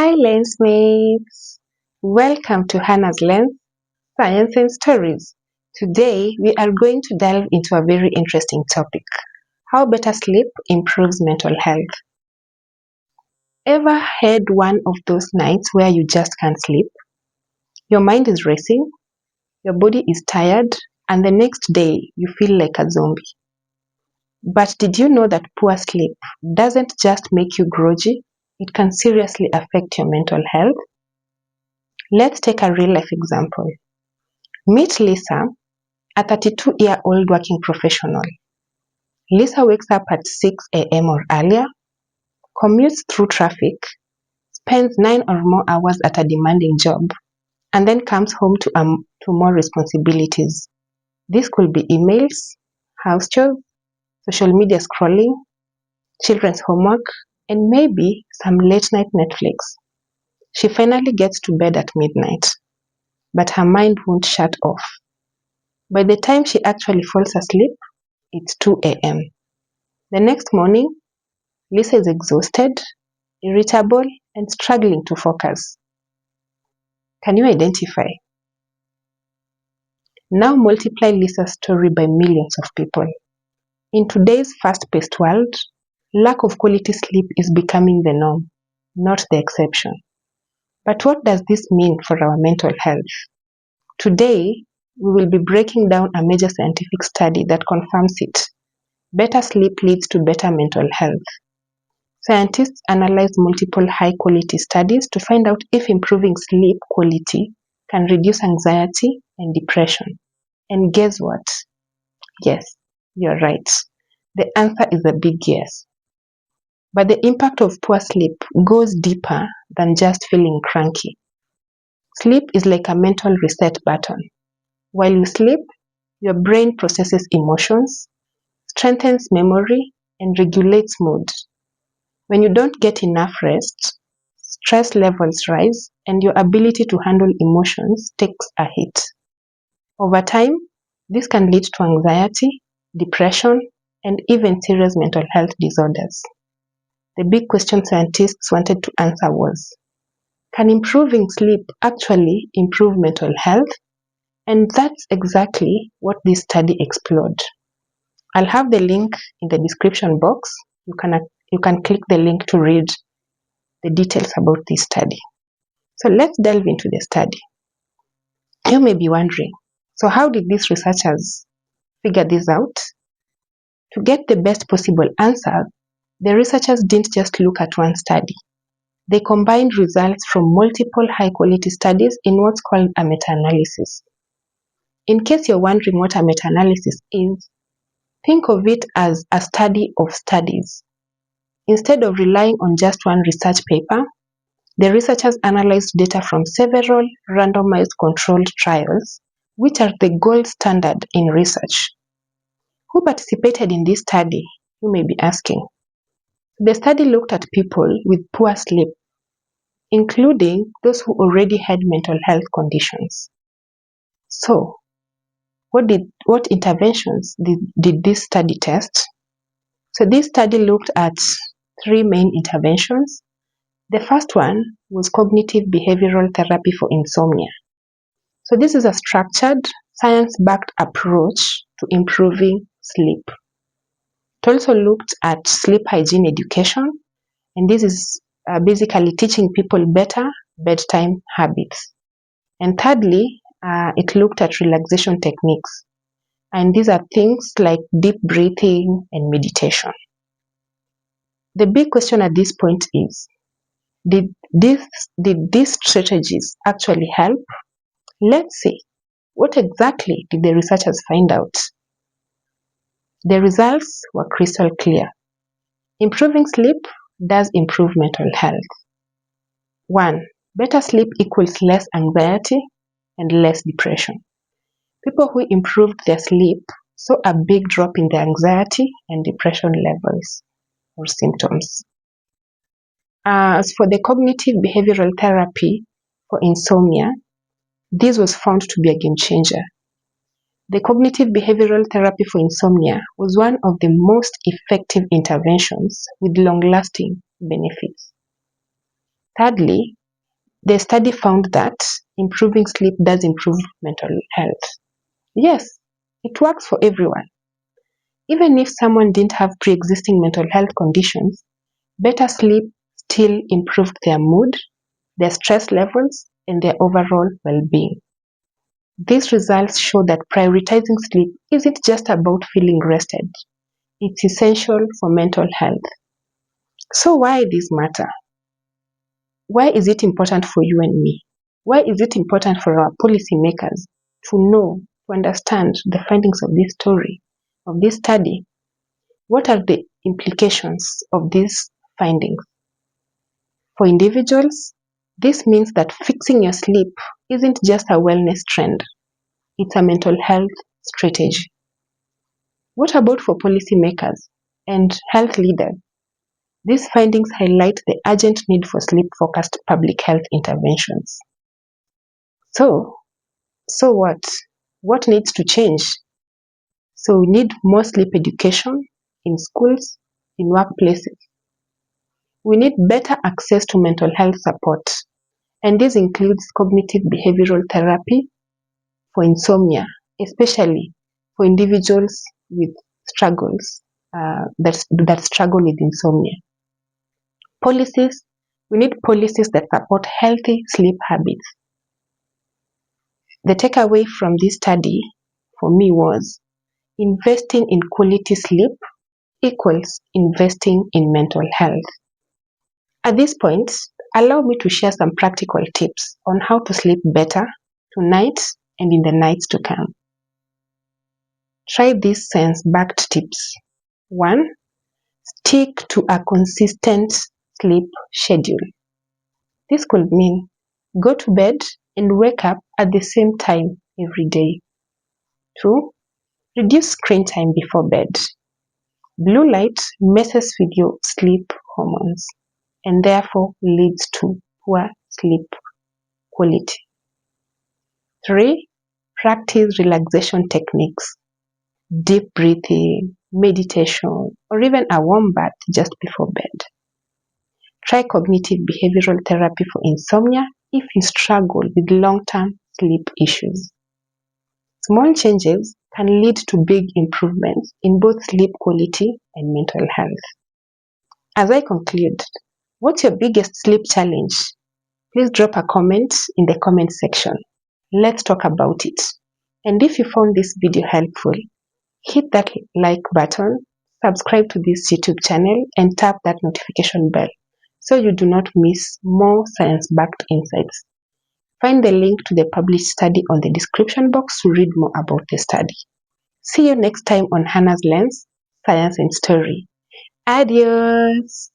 Hi Lensmates! Welcome to Hannah's Lens, Science and Stories. Today we are going to delve into a very interesting topic: how better sleep improves mental health. Ever had one of those nights where you just can't sleep? Your mind is racing, your body is tired, and the next day you feel like a zombie. But did you know that poor sleep doesn't just make you groggy, it can seriously affect your mental health? Let's take a real life example. Meet Lisa, a 32-year-old working professional. Lisa wakes up at 6 a.m. or earlier, commutes through traffic, spends 9 or more hours at a demanding job, and then comes home to more responsibilities. This could be emails, house chores, social media scrolling, children's homework, and maybe some late night Netflix. She finally gets to bed at midnight, but her mind won't shut off. By the time she actually falls asleep, it's 2 a.m. The next morning, Lisa is exhausted, irritable, and struggling to focus. Can you identify? Now multiply Lisa's story by millions of people. In today's fast-paced world, lack of quality sleep is becoming the norm, not the exception. But what does this mean for our mental health? Today, we will be breaking down a major scientific study that confirms it. Better sleep leads to better mental health. Scientists analyzed multiple high-quality studies to find out if improving sleep quality can reduce anxiety and depression. And guess what? Yes, you're right. The answer is a big yes. But the impact of poor sleep goes deeper than just feeling cranky. Sleep is like a mental reset button. While you sleep, your brain processes emotions, strengthens memory, and regulates mood. When you don't get enough rest, stress levels rise and your ability to handle emotions takes a hit. Over time, this can lead to anxiety, depression, and even serious mental health disorders. The big question scientists wanted to answer was, can improving sleep actually improve mental health? And that's exactly what this study explored. I'll have the link in the description box. You can click the link to read the details about this study. So let's delve into the study. You may be wondering, so how did these researchers figure this out? To get the best possible answer, the researchers didn't just look at one study. They combined results from multiple high-quality studies in what's called a meta-analysis. In case you're wondering what a meta-analysis is, think of it as a study of studies. Instead of relying on just one research paper, the researchers analyzed data from several randomized controlled trials, which are the gold standard in research. Who participated in this study? You may be asking. The study looked at people with poor sleep, including those who already had mental health conditions. So, what interventions did this study test? So this study looked at 3 main interventions. The first one was cognitive behavioral therapy for insomnia. So this is a structured, science-backed approach to improving sleep. It also looked at sleep hygiene education, and this is basically teaching people better bedtime habits. And thirdly, it looked at relaxation techniques, and these are things like deep breathing and meditation. The big question at this point is, did these strategies actually help? Let's see. What exactly did the researchers find out? The results were crystal clear. Improving sleep does improve mental health. 1. Better sleep equals less anxiety and less depression. People who improved their sleep saw a big drop in their anxiety and depression levels or symptoms. As for the cognitive behavioral therapy for insomnia, this was found to be a game changer. The cognitive behavioral therapy for insomnia was one of the most effective interventions with long-lasting benefits. Thirdly, The study found that improving sleep does improve mental health. Yes, it works for everyone. Even if someone didn't have pre-existing mental health conditions, better sleep still improved their mood, their stress levels, and their overall well-being. These results show that prioritizing sleep isn't just about feeling rested. It's essential for mental health. So why this matter? Why is it important for you and me? Why is it important for our policymakers to know, to understand the findings of this story, of this study? What are the implications of these findings? For individuals, this means that fixing your sleep isn't just a wellness trend, it's a mental health strategy. What about for policymakers and health leaders? These findings highlight the urgent need for sleep-focused public health interventions. So what? What needs to change? So we need more sleep education in schools, in workplaces. We need better access to mental health support, and this includes cognitive behavioral therapy for insomnia, especially for individuals with struggles that struggle with insomnia. Policies, we need policies that support healthy sleep habits. The takeaway from this study for me was investing in quality sleep equals investing in mental health. At this point, allow me to share some practical tips on how to sleep better tonight and in the nights to come. Try these science-backed tips. 1. Stick to a consistent sleep schedule. This could mean go to bed and wake up at the same time every day. 2. Reduce screen time before bed. Blue light messes with your sleep hormones and therefore leads to poor sleep quality. 3. Practice relaxation techniques, deep breathing, meditation, or even a warm bath just before bed. Try cognitive behavioral therapy for insomnia if you struggle with long-term sleep issues. Small changes can lead to big improvements in both sleep quality and mental health. As I conclude, what's your biggest sleep challenge? Please drop a comment in the comment section. Let's talk about it. And if you found this video helpful, hit that like button, subscribe to this YouTube channel, and tap that notification bell so you do not miss more science-backed insights. Find the link to the published study on the description box to read more about the study. See you next time on Hannah's Lens, Science and Story. Adios!